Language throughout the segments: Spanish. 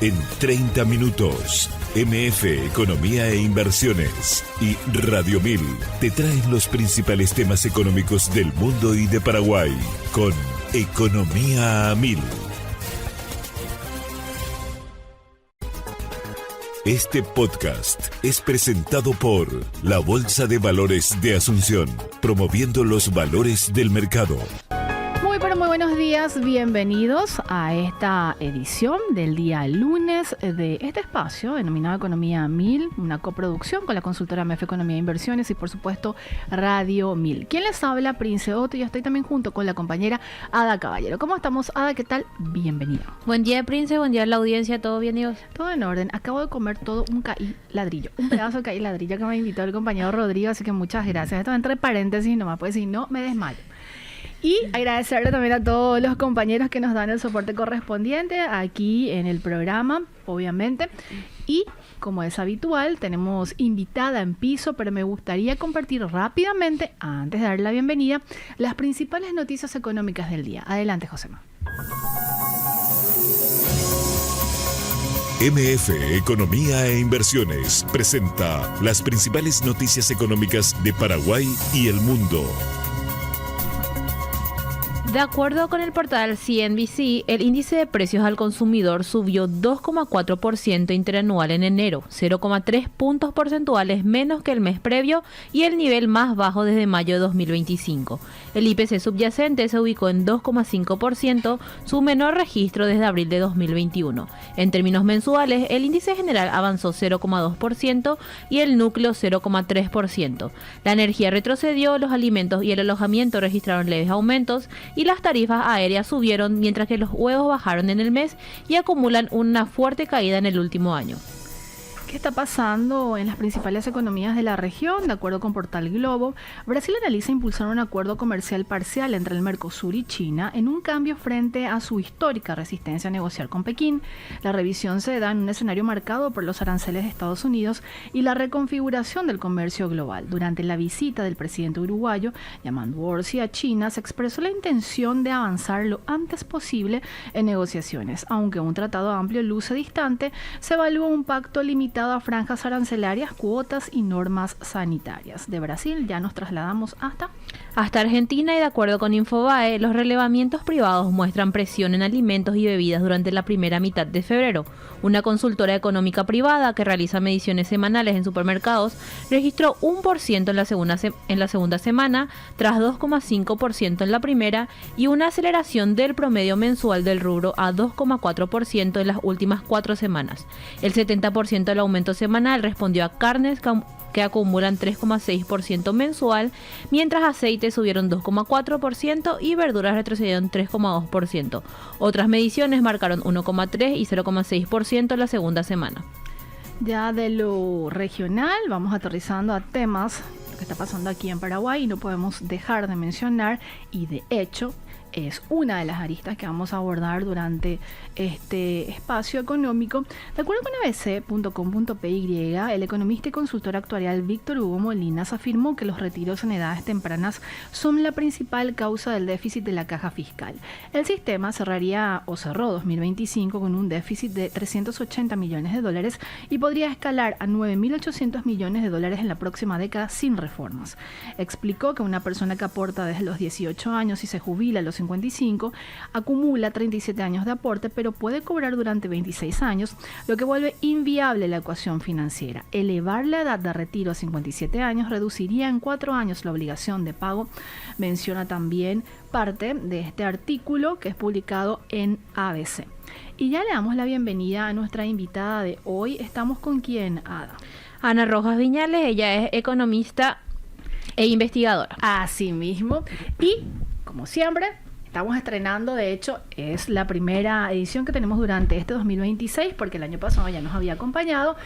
En 30 minutos, MF Economía e Inversiones y Radio 1000 te traen los principales temas económicos del mundo y de Paraguay con Economía a 1000. Este podcast es presentado por la Bolsa de Valores de Asunción, promoviendo los valores del mercado. Muy buenos días, bienvenidos a esta edición del día lunes de este espacio denominado Economía 1000, una coproducción con la consultora MF Economía e Inversiones y por supuesto Radio 1000. ¿Quién les habla? Prince Otto, y estoy también junto con la compañera Ada Caballero. ¿Cómo estamos, Ada? ¿Qué tal? Bienvenida. Buen día, Prince, buen día a la audiencia, ¿todo bien, Dios? Todo en orden. Acabo de comer todo un caí ladrillo, un pedazo de caí ladrillo que me invitó el compañero Rodrigo, así que muchas gracias. Esto entre paréntesis nomás, pues si no me desmayo. Y agradecerle también a todos los compañeros que nos dan el soporte correspondiente aquí en el programa, obviamente. Y como es habitual, tenemos invitada en piso, pero me gustaría compartir rápidamente, antes de darle la bienvenida, las principales noticias económicas del día. Adelante, Josema. MF Economía e Inversiones presenta las principales noticias económicas de Paraguay y el mundo. De acuerdo con el portal CNBC, el índice de precios al consumidor subió 2,4% interanual en enero, 0,3 puntos porcentuales menos que el mes previo y el nivel más bajo desde mayo de 2025. El IPC subyacente se ubicó en 2,5%, su menor registro desde abril de 2021. En términos mensuales, el índice general avanzó 0,2% y el núcleo 0,3%. La energía retrocedió, los alimentos y el alojamiento registraron leves aumentos y las tarifas aéreas subieron mientras que los huevos bajaron en el mes y acumulan una fuerte caída en el último año. ¿Qué está pasando en las principales economías de la región? De acuerdo con Portal Globo, Brasil analiza impulsar un acuerdo comercial parcial entre el Mercosur y China en un cambio frente a su histórica resistencia a negociar con Pekín. La revisión se da en un escenario marcado por los aranceles de Estados Unidos y la reconfiguración del comercio global. Durante la visita del presidente uruguayo, Yamandu Orsi, a China, se expresó la intención de avanzar lo antes posible en negociaciones. Aunque un tratado amplio luce distante, se evalúa un pacto limitado a franjas arancelarias, cuotas y normas sanitarias. De Brasil ya nos trasladamos hasta Argentina, y de acuerdo con Infobae, los relevamientos privados muestran presión en alimentos y bebidas durante la primera mitad de febrero. Una consultora económica privada que realiza mediciones semanales en supermercados registró 1% en la segunda semana, tras 2,5% en la primera, y una aceleración del promedio mensual del rubro a 2,4% en las últimas 4 semanas. El 70% del aumento semanal respondió a carnes que acumulan 3,6% mensual, mientras aceites subieron 2,4% y verduras retrocedieron 3,2%. Otras mediciones marcaron 1,3% y 0,6% la segunda semana. Ya de lo regional, vamos aterrizando a temas que está pasando aquí en Paraguay y no podemos dejar de mencionar, y de hecho es una de las aristas que vamos a abordar durante este espacio económico. De acuerdo con abc.com.py, el economista y consultor actuarial Víctor Hugo Molinas afirmó que los retiros en edades tempranas son la principal causa del déficit de la caja fiscal. El sistema cerró 2025 con un déficit de 380 millones de dólares y podría escalar a 9.800 millones de dólares en la próxima década sin reformas. Explicó que una persona que aporta desde los 18 años y se jubila a los 55, acumula 37 años de aporte, pero puede cobrar durante 26 años, lo que vuelve inviable la ecuación financiera. Elevar la edad de retiro a 57 años reduciría en 4 años la obligación de pago, menciona también parte de este artículo que es publicado en ABC. Y ya le damos la bienvenida a nuestra invitada de hoy. ¿Estamos con quién, Ada? Ana Rojas Viñales, ella es economista e investigadora. Así mismo. Y, como siempre, estamos estrenando, de hecho, es la primera edición que tenemos durante este 2026, porque el año pasado ya nos había acompañado,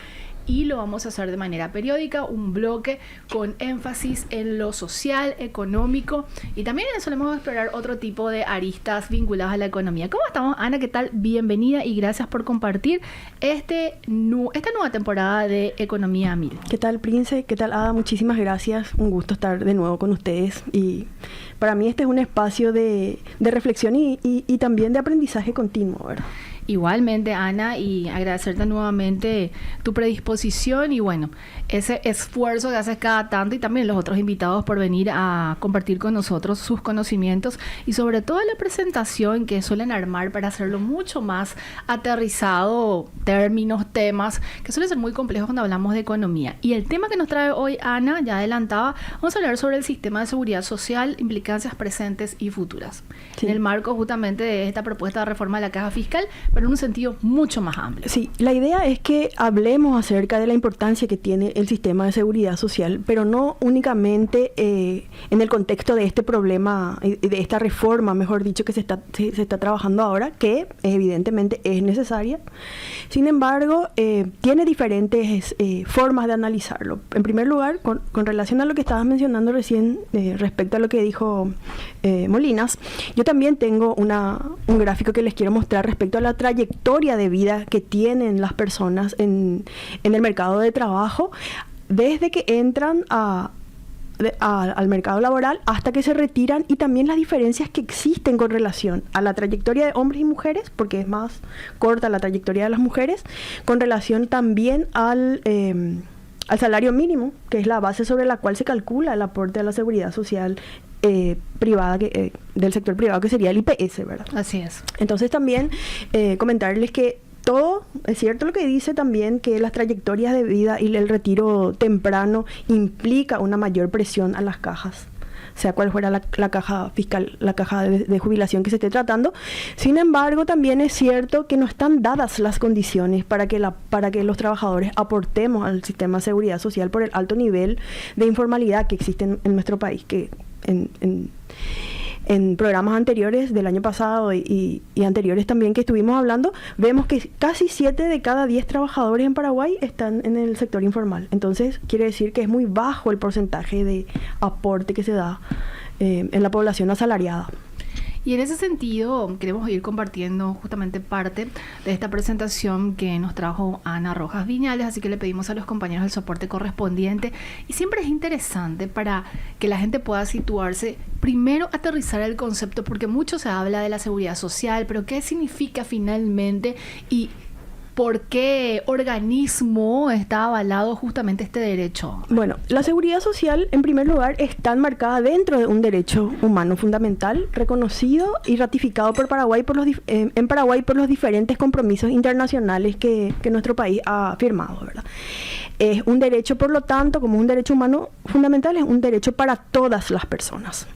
y lo vamos a hacer de manera periódica, un bloque con énfasis en lo social, económico, y también solemos explorar otro tipo de aristas vinculadas a la economía. ¿Cómo estamos, Ana? ¿Qué tal? Bienvenida y gracias por compartir esta nueva temporada de Economía a 1000. ¿Qué tal, Prince? ¿Qué tal, Ada? Muchísimas gracias. Un gusto estar de nuevo con ustedes. Y para mí este es un espacio de reflexión y también de aprendizaje continuo, ¿verdad? Igualmente, Ana, y agradecerte nuevamente tu predisposición y bueno, ese esfuerzo que haces cada tanto y también los otros invitados por venir a compartir con nosotros sus conocimientos y sobre todo la presentación que suelen armar para hacerlo mucho más aterrizado, términos, temas que suelen ser muy complejos cuando hablamos de economía. Y el tema que nos trae hoy Ana, ya adelantaba, vamos a hablar sobre el sistema de seguridad social, implicancias presentes y futuras. Sí. En el marco justamente de esta propuesta de reforma de la caja fiscal, pero en un sentido mucho más amplio. Sí, la idea es que hablemos acerca de la importancia que tiene el sistema de seguridad social, pero no únicamente en el contexto de este problema, de esta reforma, mejor dicho, que se está trabajando ahora, que evidentemente es necesaria. Sin embargo, tiene diferentes formas de analizarlo. En primer lugar, con relación a lo que estabas mencionando recién, respecto a lo que dijo Molinas, yo también tengo un gráfico que les quiero mostrar respecto a la trayectoria de vida que tienen las personas en el mercado de trabajo desde que entran al mercado laboral hasta que se retiran, y también las diferencias que existen con relación a la trayectoria de hombres y mujeres, porque es más corta la trayectoria de las mujeres, con relación también al salario mínimo, que es la base sobre la cual se calcula el aporte a la seguridad social privada, del sector privado, que sería el IPS, ¿verdad? Así es. Entonces también comentarles que todo, es cierto lo que dice también, que las trayectorias de vida y el retiro temprano implica una mayor presión a las cajas, sea cual fuera la caja fiscal, la caja de jubilación que se esté tratando. Sin embargo, también es cierto que no están dadas las condiciones para que los trabajadores aportemos al sistema de seguridad social por el alto nivel de informalidad que existe en nuestro país, que en programas anteriores del año pasado y anteriores también que estuvimos hablando, vemos que casi 7 de cada 10 trabajadores en Paraguay están en el sector informal. Entonces, quiere decir que es muy bajo el porcentaje de aporte que se da en la población asalariada. Y en ese sentido, queremos ir compartiendo justamente parte de esta presentación que nos trajo Ana Rojas Viñales, así que le pedimos a los compañeros el soporte correspondiente. Y siempre es interesante para que la gente pueda situarse, primero aterrizar el concepto, porque mucho se habla de la seguridad social, pero ¿qué significa finalmente y por qué organismo está avalado justamente este derecho? Bueno, la seguridad social, en primer lugar, está enmarcada dentro de un derecho humano fundamental, reconocido y ratificado por Paraguay en Paraguay por los diferentes compromisos internacionales que nuestro país ha firmado, ¿verdad? Es un derecho, por lo tanto, como un derecho humano fundamental, es un derecho para todas las personas.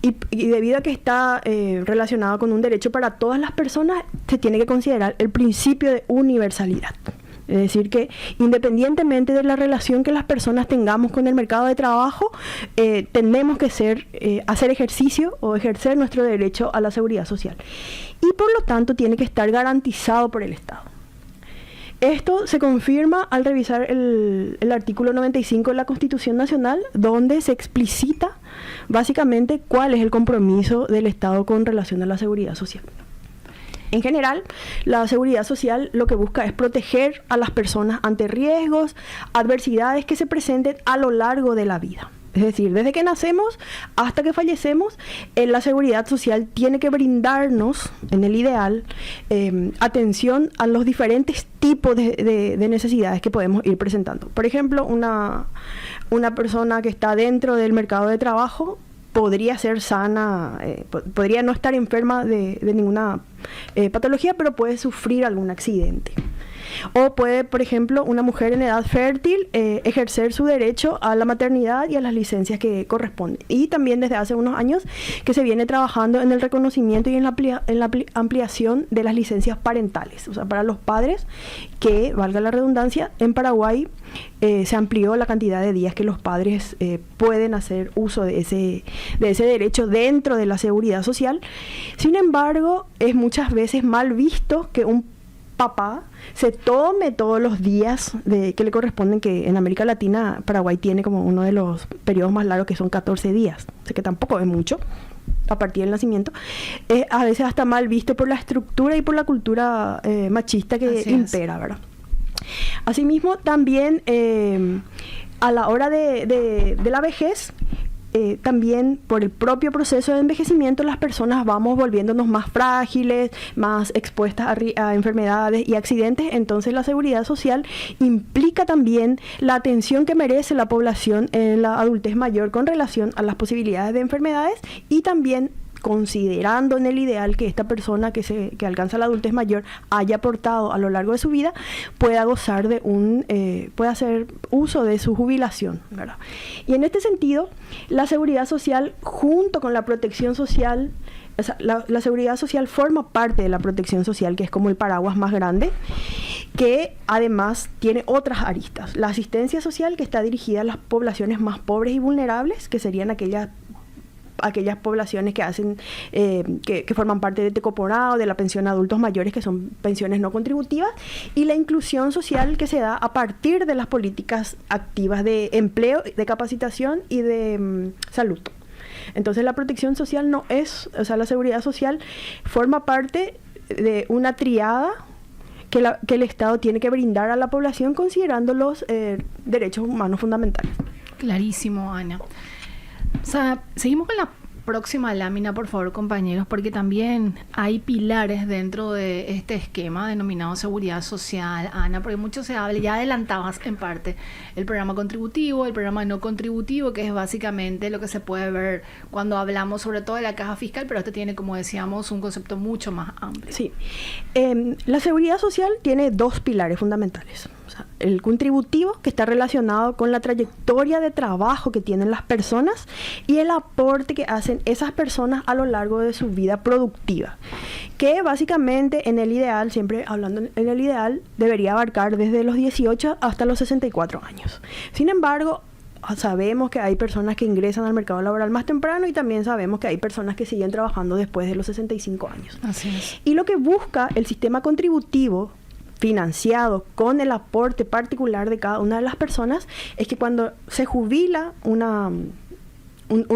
Y debido a que está relacionado con un derecho para todas las personas, se tiene que considerar el principio de universalidad. Es decir, que independientemente de la relación que las personas tengamos con el mercado de trabajo, tenemos que hacer ejercicio o ejercer nuestro derecho a la seguridad social. Y por lo tanto tiene que estar garantizado por el Estado. Esto se confirma al revisar el artículo 95 de la Constitución Nacional, donde se explicita básicamente cuál es el compromiso del Estado con relación a la seguridad social. En general, la seguridad social lo que busca es proteger a las personas ante riesgos, adversidades que se presenten a lo largo de la vida. Es decir, desde que nacemos hasta que fallecemos, la seguridad social tiene que brindarnos, en el ideal, atención a los diferentes tipos de necesidades que podemos ir presentando. Por ejemplo, una persona que está dentro del mercado de trabajo podría ser sana, podría no estar enferma de ninguna patología, pero puede sufrir algún accidente. O puede, por ejemplo, una mujer en edad fértil ejercer su derecho a la maternidad y a las licencias que corresponden. Y también desde hace unos años que se viene trabajando en el reconocimiento y en la ampliación de las licencias parentales. O sea, para los padres, que, valga la redundancia, en Paraguay se amplió la cantidad de días que los padres pueden hacer uso de ese derecho dentro de la seguridad social. Sin embargo, es muchas veces mal visto que un papá se tome todos los días que le corresponden, que en América Latina Paraguay tiene como uno de los periodos más largos, que son 14 días, o sea que tampoco es mucho a partir del nacimiento. A veces hasta mal visto por la estructura y por la cultura machista que impera, ¿verdad? Asimismo, también a la hora de la vejez, también por el propio proceso de envejecimiento las personas vamos volviéndonos más frágiles, más expuestas a enfermedades y accidentes. Entonces la seguridad social implica también la atención que merece la población en la adultez mayor con relación a las posibilidades de enfermedades y también considerando en el ideal que esta persona que alcanza la adultez mayor haya aportado a lo largo de su vida, pueda gozar de pueda hacer uso de su jubilación, ¿verdad? Y en este sentido, la seguridad social junto con la protección social, o sea, la seguridad social forma parte de la protección social, que es como el paraguas más grande, que además tiene otras aristas. La asistencia social, que está dirigida a las poblaciones más pobres y vulnerables, que serían aquellas poblaciones que hacen que forman parte de Tecoporá o de la pensión a adultos mayores, que son pensiones no contributivas, y la inclusión social que se da a partir de las políticas activas de empleo, de capacitación y de salud. Entonces la protección social la seguridad social forma parte de una triada que el Estado tiene que brindar a la población considerando los derechos humanos fundamentales. Clarísimo, Ana. O sea, seguimos con la próxima lámina, por favor, compañeros, porque también hay pilares dentro de este esquema denominado seguridad social, Ana, porque mucho se habla, ya adelantabas en parte, el programa contributivo, el programa no contributivo, que es básicamente lo que se puede ver cuando hablamos sobre todo de la caja fiscal, pero este tiene, como decíamos, un concepto mucho más amplio. Sí. La seguridad social tiene dos pilares fundamentales. O sea, el contributivo, que está relacionado con la trayectoria de trabajo que tienen las personas y el aporte que hacen esas personas a lo largo de su vida productiva, que básicamente en el ideal, siempre hablando en el ideal, debería abarcar desde los 18 hasta los 64 años. Sin embargo, sabemos que hay personas que ingresan al mercado laboral más temprano y también sabemos que hay personas que siguen trabajando después de los 65 años. Así es. Y lo que busca el sistema contributivo financiado con el aporte particular de cada una de las personas es que cuando se jubila un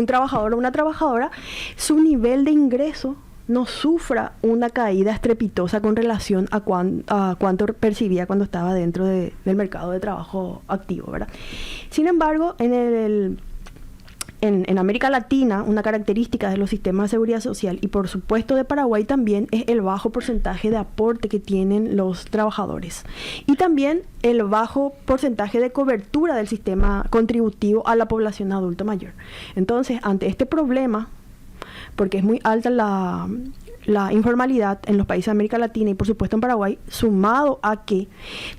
trabajador o una trabajadora, su nivel de ingreso no sufra una caída estrepitosa con relación a cuánto percibía cuando estaba dentro del mercado de trabajo activo, ¿verdad? Sin embargo, en América Latina, una característica de los sistemas de seguridad social y por supuesto de Paraguay también es el bajo porcentaje de aporte que tienen los trabajadores y también el bajo porcentaje de cobertura del sistema contributivo a la población adulta mayor. Entonces, ante este problema, porque es muy alta la informalidad en los países de América Latina y por supuesto en Paraguay, sumado a que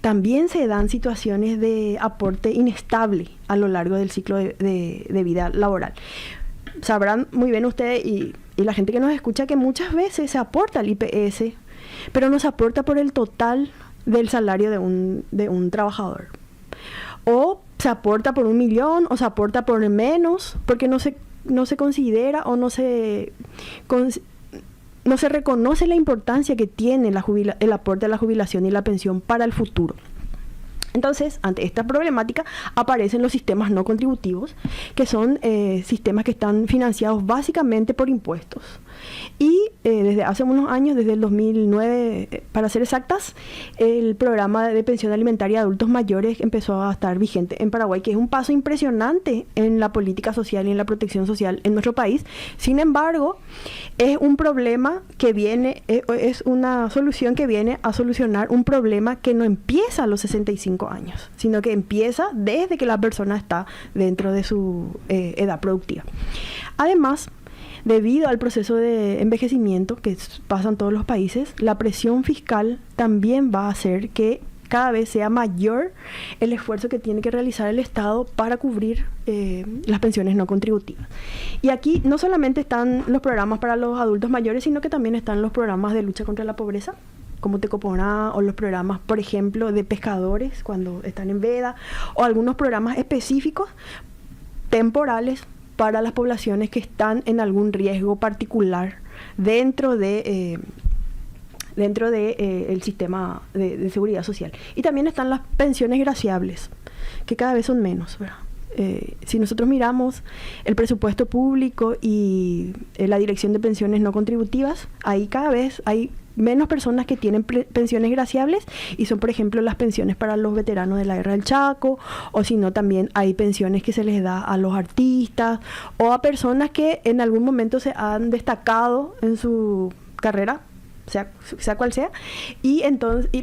también se dan situaciones de aporte inestable a lo largo del ciclo de vida laboral. Sabrán muy bien ustedes y la gente que nos escucha que muchas veces se aporta al IPS, pero no se aporta por el total del salario de un trabajador. O se aporta por 1 millón o se aporta por menos porque no se considera o no se reconoce la importancia que tiene el aporte a la jubilación y la pensión para el futuro. Entonces, ante esta problemática aparecen los sistemas no contributivos, que son sistemas que están financiados básicamente por impuestos. Y desde hace unos años, desde el 2009, para ser exactas, el programa de pensión alimentaria de adultos mayores empezó a estar vigente en Paraguay, que es un paso impresionante en la política social y en la protección social en nuestro país. Sin embargo, es un problema que viene, es una solución que viene a solucionar un problema que no empieza a los 65 años, sino que empieza desde que la persona está dentro de su edad productiva. Además, debido al proceso de envejecimiento que pasa en todos los países, la presión fiscal también va a hacer que cada vez sea mayor el esfuerzo que tiene que realizar el Estado para cubrir las pensiones no contributivas. Y aquí no solamente están los programas para los adultos mayores, sino que también están los programas de lucha contra la pobreza, como Tecoporá, o los programas, por ejemplo, de pescadores cuando están en veda, o algunos programas específicos temporales para las poblaciones que están en algún riesgo particular dentro de el sistema de seguridad social. Y también están las pensiones graciables, que cada vez son menos, ¿verdad? Si nosotros miramos el presupuesto público y la Dirección de Pensiones No Contributivas, ahí cada vez hay menos personas que tienen pensiones graciables, y son, por ejemplo, las pensiones para los veteranos de la Guerra del Chaco, o si no, también hay pensiones que se les da a los artistas o a personas que en algún momento se han destacado en su carrera, sea cual sea,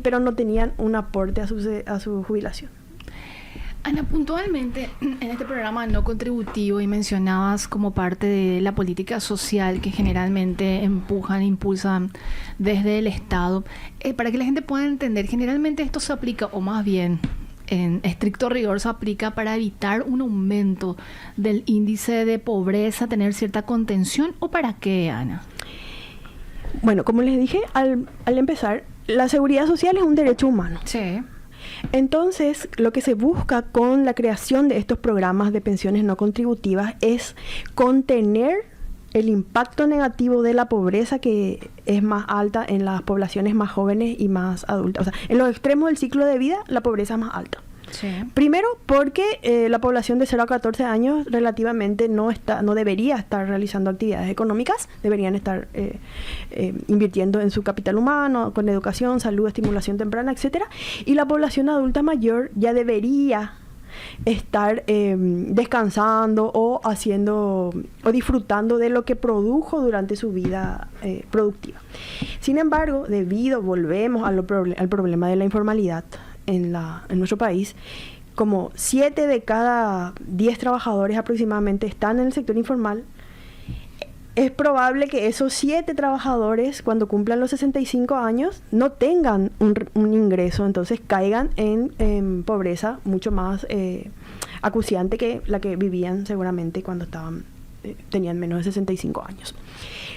pero no tenían un aporte a su jubilación. Ana, puntualmente en este programa no contributivo, y mencionabas como parte de la política social que generalmente impulsan desde el Estado, para que la gente pueda entender, generalmente esto se aplica, o más bien en estricto rigor se aplica para evitar un aumento del índice de pobreza, tener cierta contención, ¿o para qué, Ana? Bueno, como les dije al empezar, la seguridad social es un derecho humano. Sí. Entonces, lo que se busca con la creación de estos programas de pensiones no contributivas es contener el impacto negativo de la pobreza, que es más alta en las poblaciones más jóvenes y más adultas. O sea, en los extremos del ciclo de vida, la pobreza es más alta. Sí. Primero, porque la población de 0 a 14 años relativamente no debería estar realizando actividades económicas, deberían estar invirtiendo en su capital humano, con educación, salud, estimulación temprana, etcétera. Y la población adulta mayor ya debería estar descansando o disfrutando de lo que produjo durante su vida productiva. Sin embargo, volvemos al problema de la informalidad en nuestro país. Como 7 de cada 10 trabajadores aproximadamente están en el sector informal. Es probable que esos 7 trabajadores, cuando cumplan los 65 años, no tengan un ingreso, entonces caigan en pobreza mucho más acuciante que la que vivían seguramente cuando tenían menos de 65 años.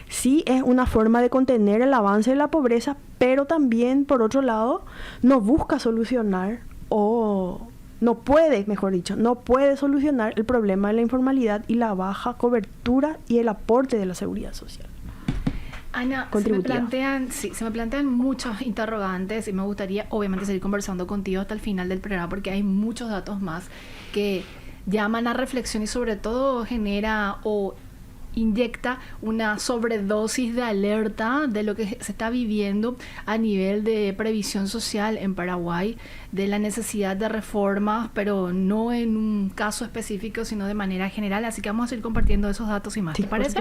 Sí, es una forma de contener el avance de la pobreza, pero también, por otro lado, no busca solucionar no puede solucionar el problema de la informalidad y la baja cobertura y el aporte de la seguridad social. Ana, se me plantean muchos interrogantes, y me gustaría obviamente seguir conversando contigo hasta el final del programa, porque hay muchos datos más que llaman a reflexión y sobre todo genera o inyecta una sobredosis de alerta de lo que se está viviendo a nivel de previsión social en Paraguay, de la necesidad de reformas, pero no en un caso específico, sino de manera general. Así que vamos a seguir compartiendo esos datos y más. Sí, ¿Te parece?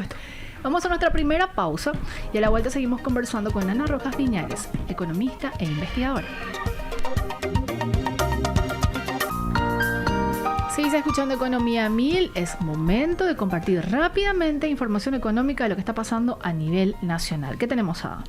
Vamos a nuestra primera pausa y a la vuelta seguimos conversando con Ana Rojas Viñales, economista e investigadora. Seguís escuchando Economía 1000, es momento de compartir rápidamente información económica de lo que está pasando a nivel nacional. ¿Qué tenemos, Ada?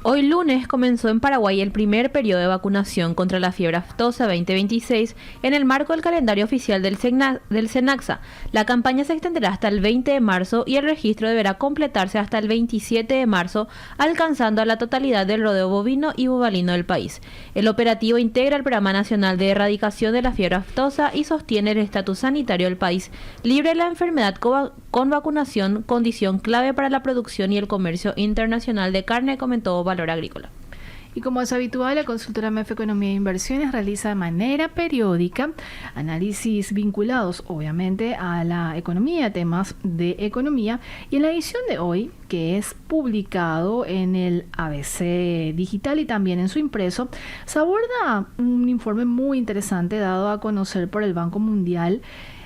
Hoy lunes comenzó en Paraguay el primer periodo de vacunación contra la fiebre aftosa 2026 en el marco del calendario oficial del SENACSA. La campaña se extenderá hasta el 20 de marzo y el registro deberá completarse hasta el 27 de marzo, alcanzando a la totalidad del rodeo bovino y bovalino del país. El operativo integra el Programa Nacional de Erradicación de la Fiebre Aftosa y sostiene el estatus sanitario del país libre de la enfermedad con vacunación, condición clave para la producción y el comercio internacional de carne, comentó Valor Agrícola. Y como es habitual, la consultora MEF Economía e Inversiones realiza de manera periódica análisis vinculados, obviamente, a la economía, temas de economía. Y en la edición de hoy, que es publicado en el ABC Digital y también en su impreso, se aborda un informe muy interesante dado a conocer por el Banco Mundial.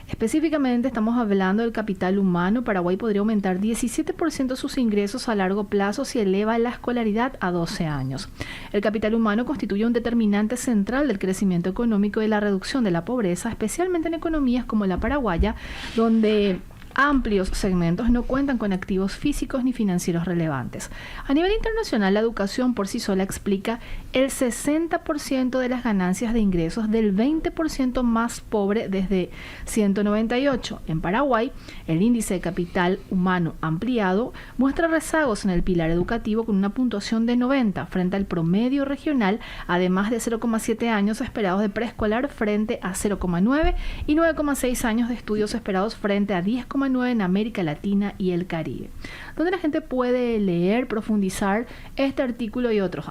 Específicamente estamos hablando del capital humano. Paraguay podría aumentar 17% sus ingresos a largo plazo si eleva la escolaridad a 12 años. El capital humano constituye un determinante central del crecimiento económico y de la reducción de la pobreza, especialmente en economías como la paraguaya, donde amplios segmentos no cuentan con activos físicos ni financieros relevantes. A nivel internacional, la educación por sí sola explica el 60% de las ganancias de ingresos del 20% más pobre desde 198. En Paraguay, el índice de capital humano ampliado muestra rezagos en el pilar educativo con una puntuación de 90 frente al promedio regional, además de 0,7 años esperados de preescolar frente a 0,9 y 9,6 años de estudios esperados frente a 10,9 en América Latina y el Caribe, donde la gente puede leer, profundizar este artículo y otros.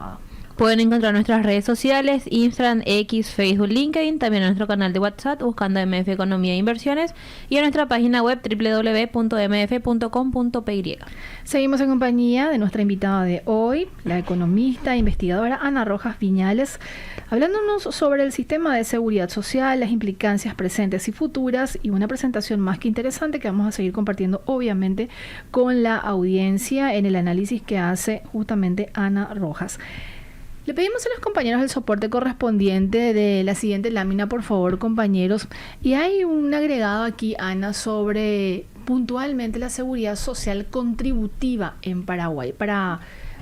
Pueden encontrar nuestras redes sociales, Instagram, X, Facebook, LinkedIn, también en nuestro canal de WhatsApp buscando MF Economía e Inversiones y en nuestra página web www.mf.com.py. Seguimos en compañía de nuestra invitada de hoy, la economista e investigadora Ana Rojas Viñales, hablándonos sobre el sistema de seguridad social, las implicancias presentes y futuras y una presentación más que interesante que vamos a seguir compartiendo obviamente con la audiencia en el análisis que hace justamente Ana Rojas. Le pedimos a los compañeros el soporte correspondiente de la siguiente lámina, por favor, compañeros. Y hay un agregado aquí, Ana, sobre puntualmente la seguridad social contributiva en Paraguay, para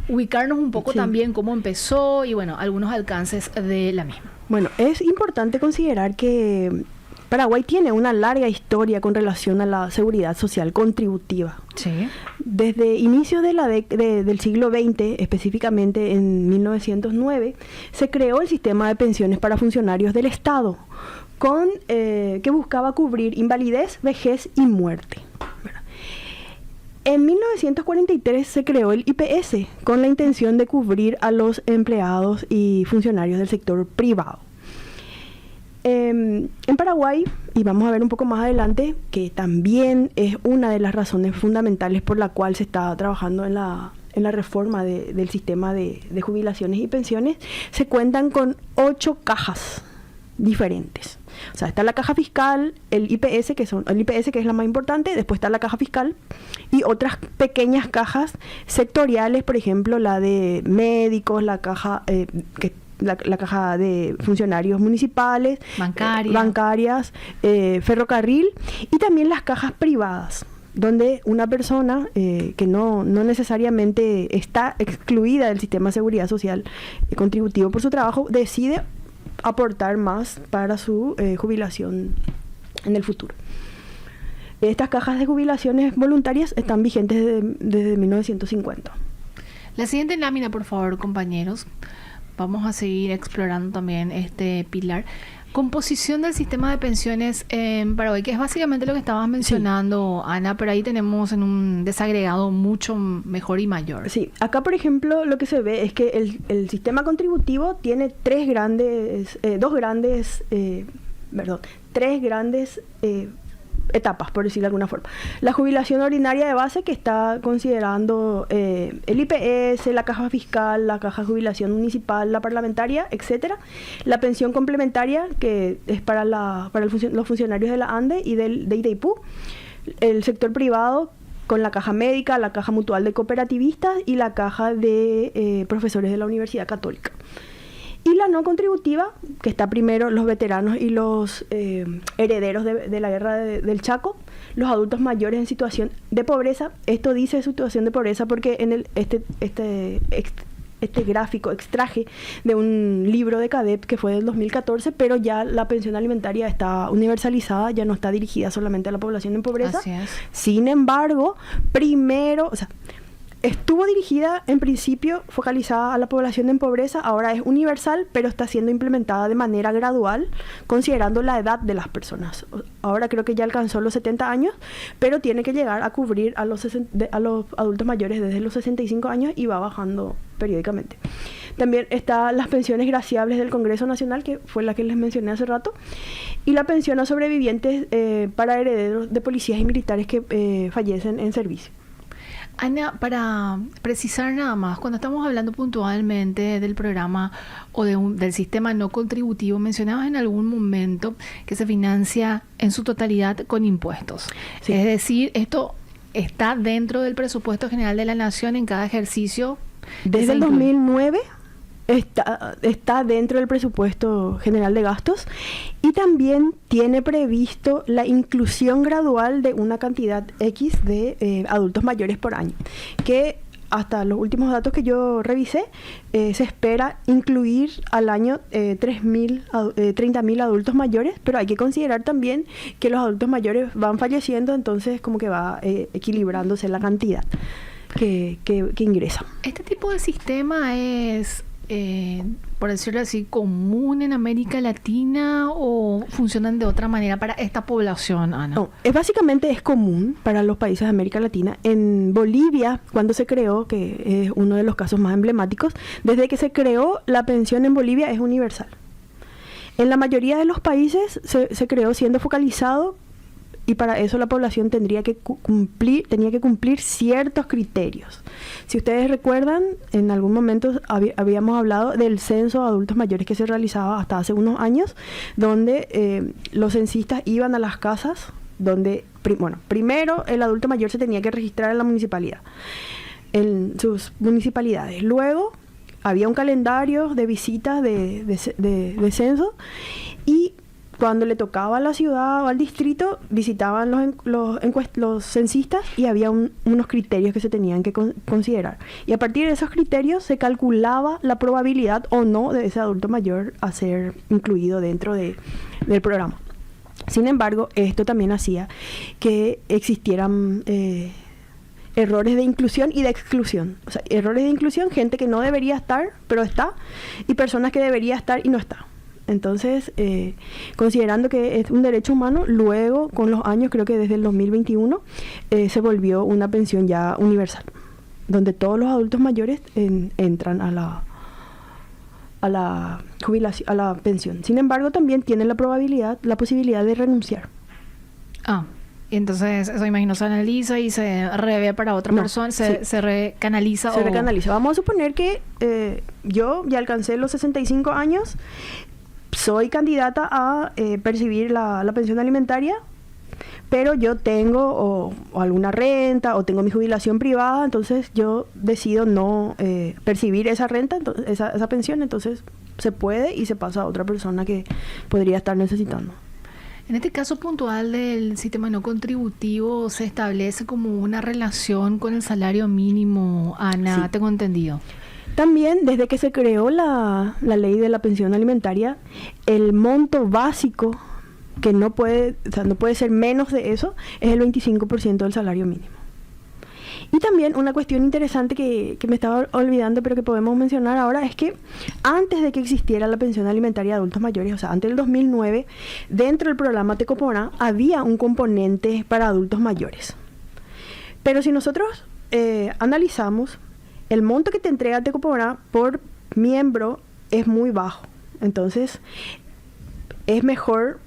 ubicarnos un poco también cómo empezó y, bueno, algunos alcances de la misma. Bueno, es importante considerar que Paraguay tiene una larga historia con relación a la seguridad social contributiva. Sí. Desde inicios del siglo XX, específicamente en 1909, se creó el sistema de pensiones para funcionarios del Estado, que buscaba cubrir invalidez, vejez y muerte. En 1943 se creó el IPS con la intención de cubrir a los empleados y funcionarios del sector privado. En Paraguay, y vamos a ver un poco más adelante, que también es una de las razones fundamentales por la cual se está trabajando en la reforma del sistema de jubilaciones y pensiones, se cuentan con 8 cajas diferentes. O sea, está la caja fiscal, el IPS que es la más importante, después está la caja fiscal y otras pequeñas cajas sectoriales, por ejemplo, la de médicos, la caja la caja de funcionarios municipales, bancarias, ferrocarril y también las cajas privadas, donde una persona que no necesariamente está excluida del sistema de seguridad social contributivo por su trabajo, decide aportar más para su jubilación en el futuro. Estas cajas de jubilaciones voluntarias están vigentes desde 1950. La siguiente lámina, por favor, compañeros. Vamos a seguir explorando también este pilar. Composición del sistema de pensiones en Paraguay, que es básicamente lo que estabas mencionando, sí, Ana, pero ahí tenemos en un desagregado mucho mejor y mayor. Sí, acá por ejemplo lo que se ve es que el sistema contributivo tiene tres grandes etapas, por decirlo de alguna forma. La jubilación ordinaria de base, que está considerando el IPS, la caja fiscal, la caja de jubilación municipal, la parlamentaria, etcétera. La pensión complementaria, que es para los funcionarios de la ANDE y de Itaipú. El sector privado, con la caja médica, la caja mutual de cooperativistas y la caja de profesores de la Universidad Católica. Y la no contributiva, que está primero los veteranos y los herederos de la guerra del Chaco, los adultos mayores en situación de pobreza. Esto dice situación de pobreza porque en este gráfico extraje de un libro de CADEP que fue del 2014, pero ya la pensión alimentaria está universalizada, ya no está dirigida solamente a la población en pobreza. Así es. Sin embargo, estuvo dirigida, en principio, focalizada a la población en pobreza, ahora es universal, pero está siendo implementada de manera gradual, considerando la edad de las personas. Ahora creo que ya alcanzó los 70 años, pero tiene que llegar a cubrir a los adultos mayores desde los 65 años y va bajando periódicamente. También están las pensiones graciables del Congreso Nacional, que fue la que les mencioné hace rato, y la pensión a sobrevivientes para herederos de policías y militares que fallecen en servicio. Ana, para precisar nada más, cuando estamos hablando puntualmente del programa o del sistema no contributivo, mencionabas en algún momento que se financia en su totalidad con impuestos. Sí. Es decir, esto está dentro del presupuesto general de la Nación en cada ejercicio. Desde el 2009 está dentro del presupuesto general de gastos y también tiene previsto la inclusión gradual de una cantidad X de adultos mayores por año, que hasta los últimos datos que yo revisé, se espera incluir al año 30.000 adultos mayores, pero hay que considerar también que los adultos mayores van falleciendo, entonces como que va equilibrándose la cantidad que ingresa. Este tipo de sistema es por decirlo así, común en América Latina o funcionan de otra manera para esta población, Ana? No, básicamente es común para los países de América Latina. En Bolivia, cuando se creó, que es uno de los casos más emblemáticos, desde que se creó, la pensión en Bolivia es universal. En la mayoría de los países se creó siendo focalizado, y para eso la población tenía que cumplir ciertos criterios. Si ustedes recuerdan, en algún momento habíamos hablado del censo de adultos mayores que se realizaba hasta hace unos años, donde los censistas iban a las casas, donde, primero el adulto mayor se tenía que registrar en la municipalidad, en sus municipalidades. Luego había un calendario de visitas de censo, y cuando le tocaba a la ciudad o al distrito, visitaban los censistas y había unos criterios que se tenían que considerar. Y a partir de esos criterios se calculaba la probabilidad o no de ese adulto mayor a ser incluido dentro del programa. Sin embargo, esto también hacía que existieran errores de inclusión y de exclusión. O sea, errores de inclusión, gente que no debería estar, pero está, y personas que debería estar y no está. Entonces, considerando que es un derecho humano, luego, con los años, creo que desde el 2021, se volvió una pensión ya universal, donde todos los adultos mayores entran a la jubilación, a la pensión. Sin embargo, también tienen la posibilidad de renunciar. Entonces, eso imagino se analiza y se revé para otra persona, se recanaliza. Se recanaliza. Vamos a suponer que yo ya alcancé los 65 años, soy candidata a percibir la pensión alimentaria, pero yo tengo o alguna renta o tengo mi jubilación privada, entonces yo decido no percibir esa renta, esa pensión, entonces se puede y se pasa a otra persona que podría estar necesitando. En este caso puntual del sistema no contributivo, ¿se establece como una relación con el salario mínimo, Ana? Sí. Tengo entendido. También, desde que se creó la ley de la pensión alimentaria, el monto básico, que no puede ser menos de eso, es el 25% del salario mínimo. Y también una cuestión interesante que me estaba olvidando, pero que podemos mencionar ahora, es que antes de que existiera la pensión alimentaria de adultos mayores, o sea, antes del 2009, dentro del programa Tecoporá había un componente para adultos mayores. Pero si nosotros analizamos, el monto que te entrega Tecoporá por miembro es muy bajo. Entonces, es mejor,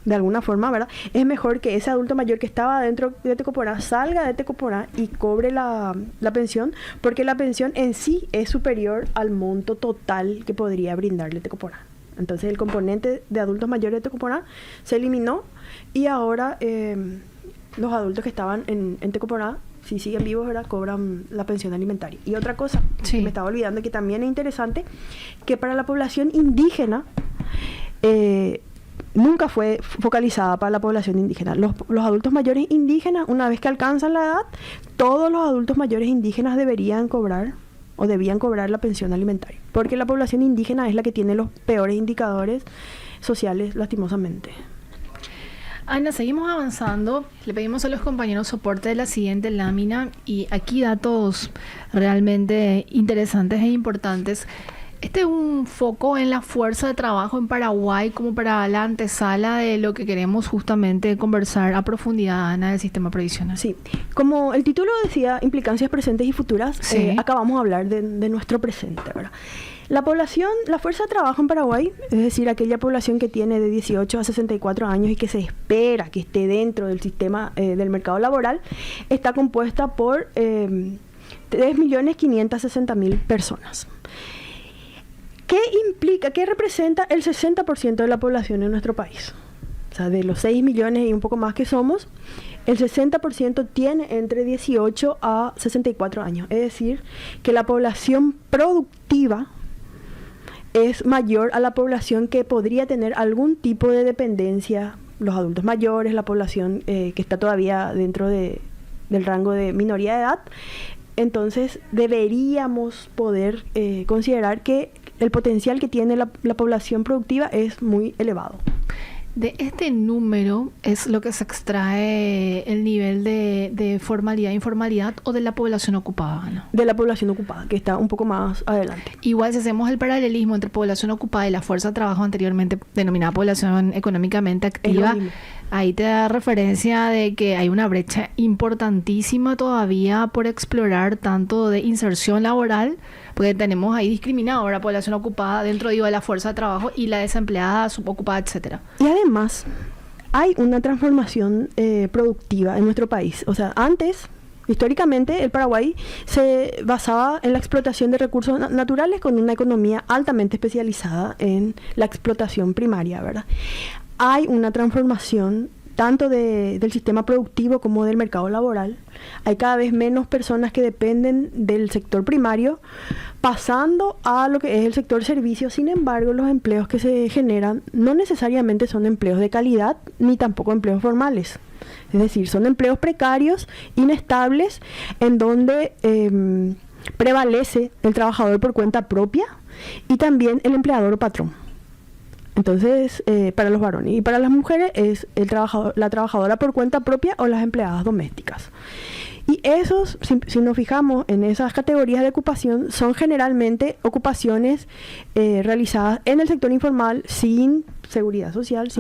de alguna forma, ¿verdad? Es mejor que ese adulto mayor que estaba dentro de Tecoporá salga de Tecoporá y cobre la pensión, porque la pensión en sí es superior al monto total que podría brindarle Tecoporá. Entonces, el componente de adultos mayores de Tecoporá se eliminó, y ahora los adultos que estaban en Tecoporá, si siguen vivos, ¿verdad?, cobran la pensión alimentaria. Y otra cosa, me estaba olvidando, que también es interesante, que para la población indígena, nunca fue focalizada para la población indígena. Los adultos mayores indígenas, una vez que alcanzan la edad, todos los adultos mayores indígenas debían cobrar la pensión alimentaria, porque la población indígena es la que tiene los peores indicadores sociales, lastimosamente. Ana, seguimos avanzando. Le pedimos a los compañeros soporte de la siguiente lámina, y aquí datos realmente interesantes e importantes. Este es un foco en la fuerza de trabajo en Paraguay, como para la antesala de lo que queremos justamente conversar a profundidad, Ana, del sistema previsional. Sí, como el título decía, implicancias presentes y futuras, acá vamos a hablar de nuestro presente, ¿verdad? La población, la fuerza de trabajo en Paraguay, es decir, aquella población que tiene de 18 a 64 años y que se espera que esté dentro del sistema del mercado laboral, está compuesta por 3.560.000 personas. ¿Qué implica, qué representa el 60% de la población en nuestro país? O sea, de los 6 millones y un poco más que somos, el 60% tiene entre 18 a 64 años. Es decir, que la población productiva es mayor a la población que podría tener algún tipo de dependencia, los adultos mayores, la población que está todavía dentro del rango de minoría de edad. Entonces, deberíamos poder considerar que el potencial que tiene la población productiva es muy elevado. De este número es lo que se extrae el nivel de formalidad e informalidad o de la población ocupada, ¿no? De la población ocupada, que está un poco más adelante. Igual si hacemos el paralelismo entre población ocupada y la fuerza de trabajo anteriormente denominada población económicamente activa, ahí te da referencia de que hay una brecha importantísima todavía por explorar, tanto de inserción laboral, porque tenemos ahí discriminado a la población ocupada dentro, digo, de la fuerza de trabajo y la desempleada, subocupada, etcétera. Y además, hay una transformación productiva en nuestro país. O sea, antes, históricamente, el Paraguay se basaba en la explotación de recursos naturales con una economía altamente especializada en la explotación primaria, ¿verdad? Hay una transformación tanto del sistema productivo como del mercado laboral. Hay cada vez menos personas que dependen del sector primario, pasando a lo que es el sector servicios. Sin embargo, los empleos que se generan no necesariamente son empleos de calidad, ni tampoco empleos formales. Es decir, son empleos precarios, inestables, en donde prevalece el trabajador por cuenta propia y también el empleador o patrón. Entonces, para los varones y para las mujeres es la trabajadora por cuenta propia o las empleadas domésticas. Y esos, si nos fijamos en esas categorías de ocupación, son generalmente ocupaciones realizadas en el sector informal sin seguridad social,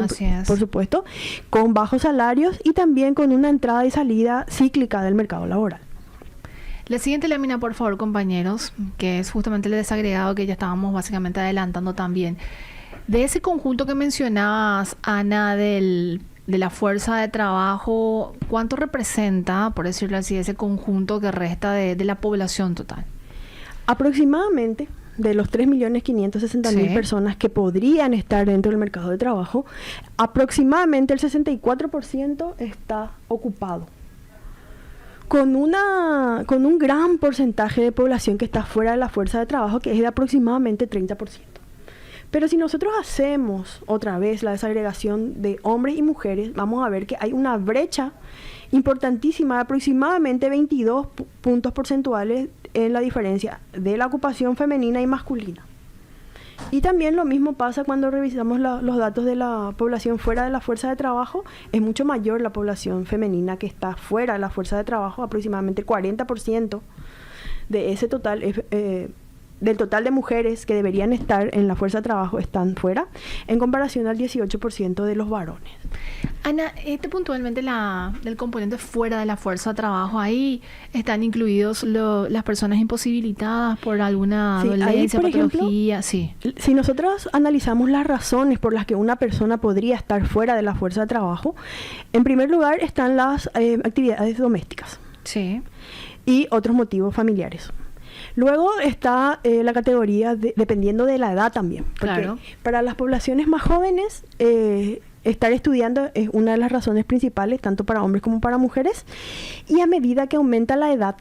por supuesto, con bajos salarios y también con una entrada y salida cíclica del mercado laboral. La siguiente lámina, por favor, compañeros, que es justamente el desagregado que ya estábamos básicamente adelantando también. De ese conjunto que mencionabas, Ana, de la fuerza de trabajo, ¿cuánto representa, por decirlo así, ese conjunto que resta de la población total? Aproximadamente de los 3.560.000 personas que podrían estar dentro del mercado de trabajo, aproximadamente el 64% está ocupado. Con un gran porcentaje de población que está fuera de la fuerza de trabajo, que es de aproximadamente 30%. Pero si nosotros hacemos otra vez la desagregación de hombres y mujeres, vamos a ver que hay una brecha importantísima de aproximadamente 22 puntos porcentuales en la diferencia de la ocupación femenina y masculina. Y también lo mismo pasa cuando revisamos los datos de la población fuera de la fuerza de trabajo. Es mucho mayor la población femenina que está fuera de la fuerza de trabajo, aproximadamente 40% de ese total del total de mujeres que deberían estar en la fuerza de trabajo están fuera, en comparación al 18% de los varones. Ana, puntualmente del componente fuera de la fuerza de trabajo, ahí están incluidos las personas imposibilitadas por alguna dolencia, patología. Sí. Si nosotros analizamos las razones por las que una persona podría estar fuera de la fuerza de trabajo, en primer lugar están las actividades domésticas. Sí. Y otros motivos familiares. Luego está la categoría dependiendo de la edad también. Porque claro, para las poblaciones más jóvenes, estar estudiando es una de las razones principales, tanto para hombres como para mujeres. Y a medida que aumenta la edad,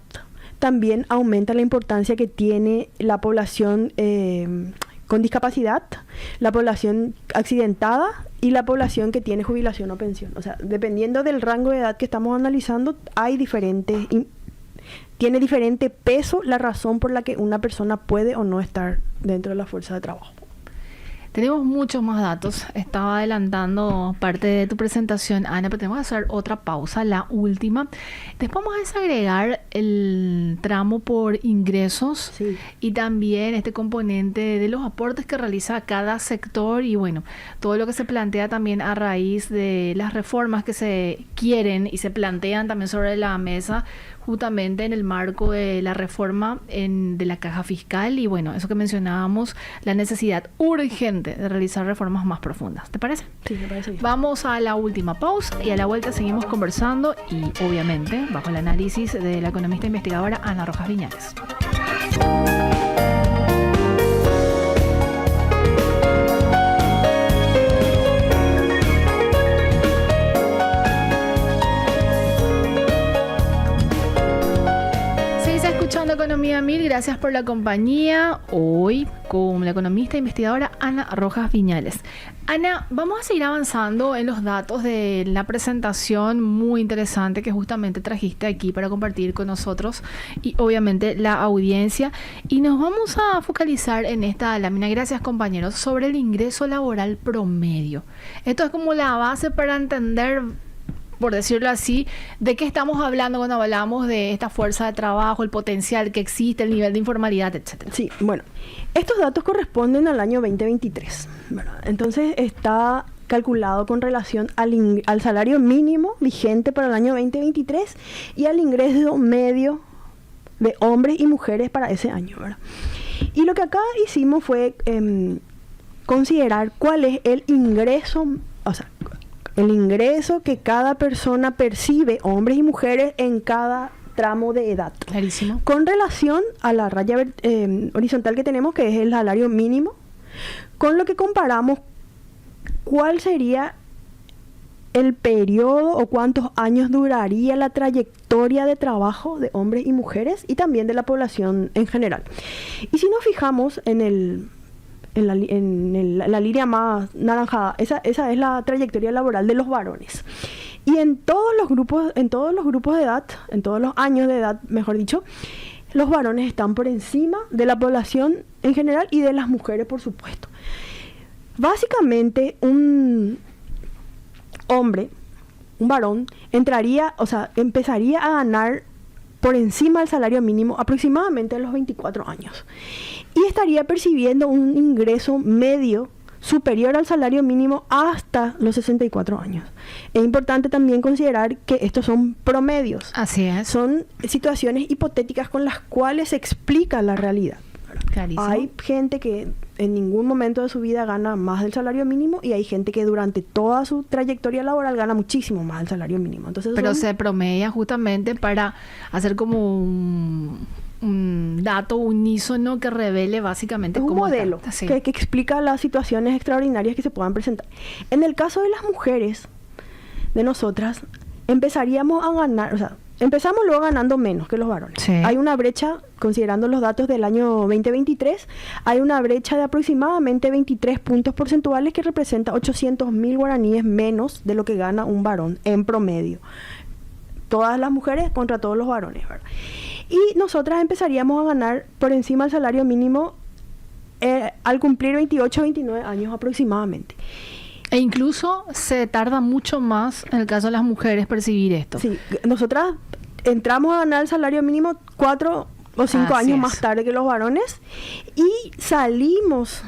también aumenta la importancia que tiene la población con discapacidad, la población accidentada y la población que tiene jubilación o pensión. O sea, dependiendo del rango de edad que estamos analizando, hay tiene diferente peso la razón por la que una persona puede o no estar dentro de la fuerza de trabajo. Tenemos muchos más datos. Estaba adelantando parte de tu presentación, Ana, pero tenemos que hacer otra pausa, la última. Después vamos a desagregar el tramo por ingresos, sí, y también este componente de los aportes que realiza cada sector y bueno, todo lo que se plantea también a raíz de las reformas que se quieren y se plantean también sobre la mesa justamente en el marco de la reforma de la caja fiscal y bueno, eso que mencionábamos, la necesidad urgente de realizar reformas más profundas. ¿Te parece? Sí, me parece bien. Vamos a la última pausa y a la vuelta seguimos conversando y obviamente bajo el análisis de la economista investigadora Ana Rojas Viñales. Economía 1000, gracias por la compañía. Hoy con la economista e investigadora Ana Rojas Viñales. Ana, vamos a seguir avanzando en los datos de la presentación muy interesante que justamente trajiste aquí para compartir con nosotros y obviamente la audiencia. Y nos vamos a focalizar en esta lámina, gracias compañeros, sobre el ingreso laboral promedio. Esto es como la base para entender, por decirlo así, de qué estamos hablando cuando hablamos de esta fuerza de trabajo, el potencial que existe, el nivel de informalidad, etcétera. Sí, bueno, estos datos corresponden al año 2023, ¿verdad? Entonces está calculado con relación al salario mínimo vigente para el año 2023 y al ingreso medio de hombres y mujeres para ese año, ¿verdad? Y lo que acá hicimos fue considerar cuál es el ingreso, o sea, el ingreso que cada persona percibe, hombres y mujeres, en cada tramo de edad. Clarísimo. Con relación a la raya horizontal que tenemos, que es el salario mínimo, con lo que comparamos cuál sería el periodo o cuántos años duraría la trayectoria de trabajo de hombres y mujeres y también de la población en general. Y si nos fijamos en la línea más naranjada, esa es la trayectoria laboral de los varones. Y en todos los grupos de edad, en todos los años de edad, mejor dicho, los varones están por encima de la población en general y de las mujeres, por supuesto. Básicamente, un varón, empezaría a ganar por encima del salario mínimo aproximadamente a los 24 años. Y estaría percibiendo un ingreso medio superior al salario mínimo hasta los 64 años. Es importante también considerar que estos son promedios. Así es. Son situaciones hipotéticas con las cuales se explica la realidad. Clarísimo. Hay gente que en ningún momento de su vida gana más del salario mínimo y hay gente que durante toda su trayectoria laboral gana muchísimo más del salario mínimo. Entonces, pero se promedia justamente para hacer como un dato unísono que revele básicamente un modelo que explica las situaciones extraordinarias que se puedan presentar. En el caso de las mujeres, de nosotras, empezaríamos a ganar, empezamos luego ganando menos que los varones. Sí. Hay una brecha, considerando los datos del año 2023, hay una brecha de aproximadamente 23 puntos porcentuales que representa 800.000 guaraníes menos de lo que gana un varón en promedio. Todas las mujeres contra todos los varones, ¿verdad? Y nosotras empezaríamos a ganar por encima del salario mínimo al cumplir 28 o 29 años aproximadamente. E incluso se tarda mucho más en el caso de las mujeres percibir esto. Sí, nosotras entramos a ganar el salario mínimo 4 o 5 años más tarde que los varones y salimos,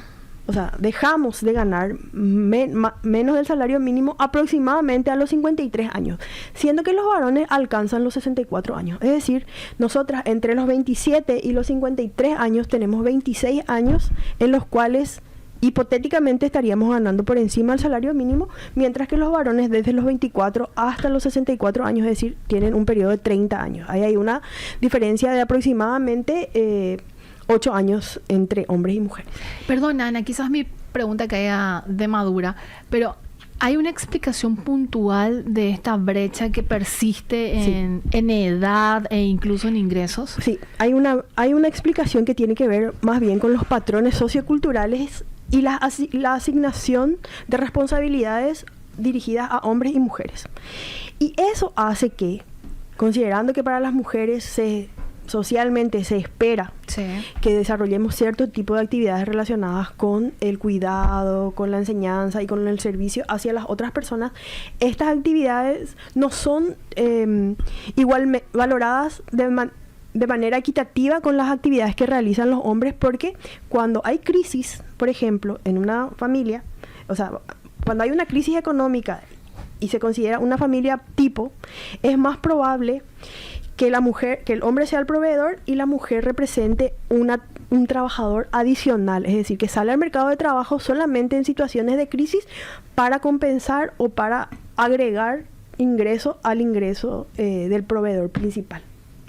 dejamos de ganar menos del salario mínimo aproximadamente a los 53 años, siendo que los varones alcanzan los 64 años. Es decir, nosotras entre los 27 y los 53 años tenemos 26 años en los cuales hipotéticamente estaríamos ganando por encima del salario mínimo, mientras que los varones desde los 24 hasta los 64 años, es decir, tienen un periodo de 30 años. Ahí hay una diferencia de aproximadamente 8 años entre hombres y mujeres. Perdón, Ana, quizás mi pregunta caiga de madura, pero ¿hay una explicación puntual de esta brecha que persiste en edad e incluso en ingresos? Sí, hay una explicación que tiene que ver más bien con los patrones socioculturales y la asignación de responsabilidades dirigidas a hombres y mujeres. Y eso hace que, considerando que para las mujeres socialmente se espera que desarrollemos cierto tipo de actividades relacionadas con el cuidado, con la enseñanza y con el servicio hacia las otras personas, estas actividades no son igual valoradas de manera equitativa con las actividades que realizan los hombres, porque cuando hay crisis, por ejemplo, en una familia, cuando hay una crisis económica y se considera una familia tipo, es más probable que el hombre sea el proveedor y la mujer represente un trabajador adicional, es decir, que sale al mercado de trabajo solamente en situaciones de crisis para compensar o para agregar ingreso al ingreso del proveedor principal.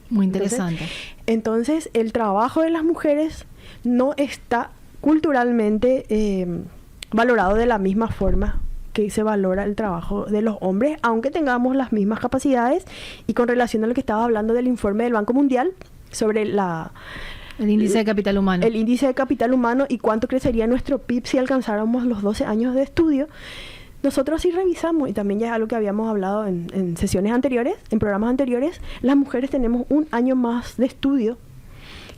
Muy interesante. Entonces, el trabajo de las mujeres no está culturalmente valorado de la misma forma que se valora el trabajo de los hombres, aunque tengamos las mismas capacidades. Y con relación a lo que estaba hablando del informe del Banco Mundial sobre El índice de capital humano. El índice de capital humano y cuánto crecería nuestro PIB si alcanzáramos los 12 años de estudio. Nosotros sí revisamos, y también ya es algo que habíamos hablado en sesiones anteriores, en programas anteriores, las mujeres tenemos un año más de estudio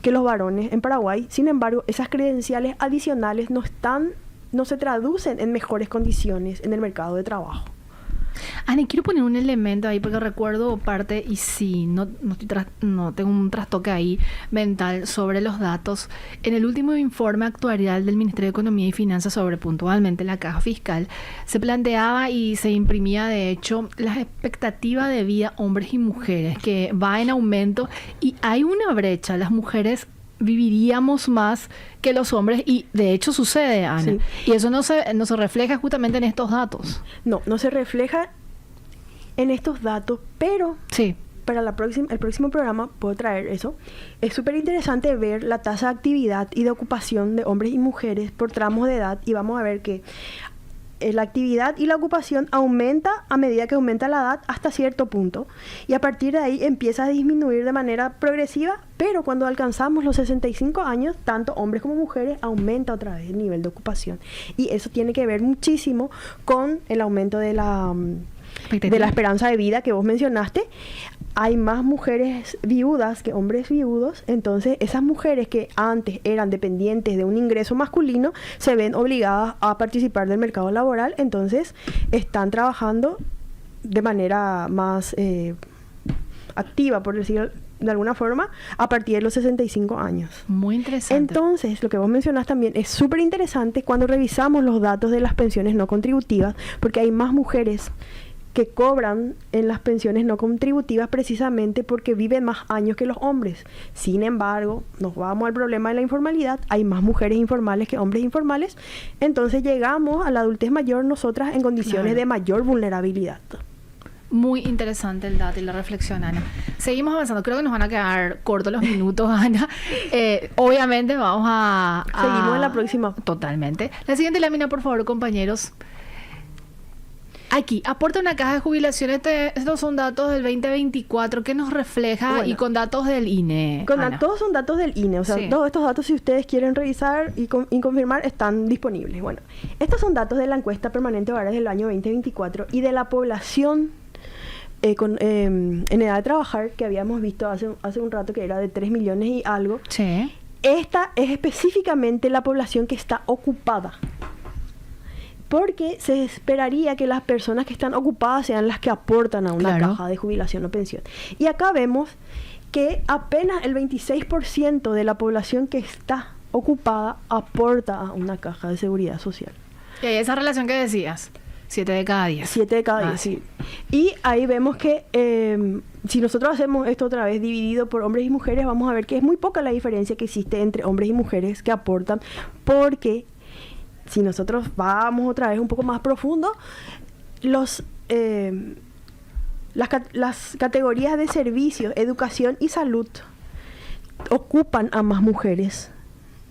que los varones en Paraguay. Sin embargo, esas credenciales adicionales no se traducen en mejores condiciones en el mercado de trabajo. Ana, quiero poner un elemento ahí porque recuerdo parte, y sí, no tengo un trastoque ahí mental sobre los datos. En el último informe actuarial del Ministerio de Economía y Finanzas sobre puntualmente la caja fiscal, se planteaba y se imprimía de hecho la expectativa de vida hombres y mujeres que va en aumento y hay una brecha. Las mujeres viviríamos más que los hombres y de hecho sucede, Ana. Sí. Y eso no se refleja justamente en estos datos. No se refleja en estos datos, pero sí, para el próximo programa puedo traer eso. Es súper interesante ver la tasa de actividad y de ocupación de hombres y mujeres por tramos de edad y vamos a ver que la actividad y la ocupación aumenta a medida que aumenta la edad hasta cierto punto y a partir de ahí empieza a disminuir de manera progresiva, pero cuando alcanzamos los 65 años, tanto hombres como mujeres aumenta otra vez el nivel de ocupación y eso tiene que ver muchísimo con el aumento de la esperanza de vida que vos mencionaste. Hay más mujeres viudas que hombres viudos, entonces esas mujeres que antes eran dependientes de un ingreso masculino se ven obligadas a participar del mercado laboral, entonces están trabajando de manera más activa, por decirlo de alguna forma, a partir de los 65 años. Muy interesante. Entonces, lo que vos mencionás también es súper interesante cuando revisamos los datos de las pensiones no contributivas, porque hay más mujeres que cobran en las pensiones no contributivas precisamente porque viven más años que los hombres. Sin embargo, nos vamos al problema de la informalidad, hay más mujeres informales que hombres informales, entonces llegamos a la adultez mayor nosotras en condiciones de mayor vulnerabilidad. Muy interesante el dato y la reflexión, Ana. Seguimos avanzando. Creo que nos van a quedar cortos los minutos, Ana. Obviamente vamos a... Seguimos en la próxima. Totalmente. La siguiente lámina, por favor, compañeros. Aquí, aporta una caja de jubilación. Estos son datos del 2024 que nos refleja y con datos del INE. Todos son datos del INE. O sea, sí, todos estos datos, si ustedes quieren revisar y confirmar, están disponibles. Bueno, estos son datos de la encuesta permanente de hogares del año 2024 y de la población en edad de trabajar que habíamos visto hace un rato que era de 3 millones y algo. Sí. Esta es específicamente la población que está ocupada. Porque se esperaría que las personas que están ocupadas sean las que aportan a una caja de jubilación o pensión. Y acá vemos que apenas el 26% de la población que está ocupada aporta a una caja de seguridad social. Y hay esa relación que decías, 7 de cada 10. 7 de cada 10, sí. Y ahí vemos que si nosotros hacemos esto otra vez dividido por hombres y mujeres, vamos a ver que es muy poca la diferencia que existe entre hombres y mujeres que aportan, porque si nosotros vamos otra vez un poco más profundo, las categorías de servicios, educación y salud ocupan a más mujeres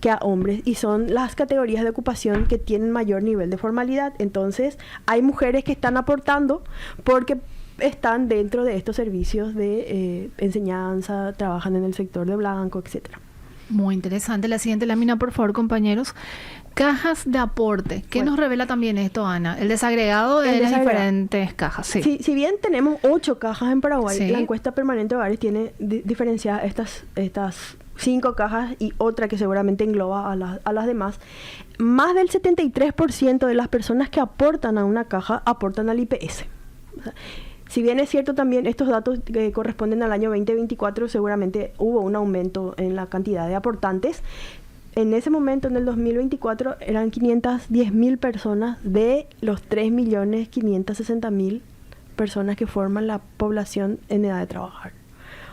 que a hombres y son las categorías de ocupación que tienen mayor nivel de formalidad. Entonces, hay mujeres que están aportando porque están dentro de estos servicios de enseñanza, trabajan en el sector de blanco, etcétera. Muy interesante. La siguiente lámina, por favor, compañeros. Cajas de aporte. ¿Qué nos revela también esto, Ana? El desagregado de las diferentes cajas. Sí. Si bien tenemos 8 cajas en Paraguay, la encuesta permanente de hogares tiene diferenciadas estas 5 cajas y otra que seguramente engloba a las demás. Más del 73% de las personas que aportan a una caja aportan al IPS. O sea, si bien es cierto también estos datos que corresponden al año 2024, seguramente hubo un aumento en la cantidad de aportantes. En ese momento, en el 2024, eran 510.000 personas de los 3.560.000 personas que forman la población en edad de trabajar.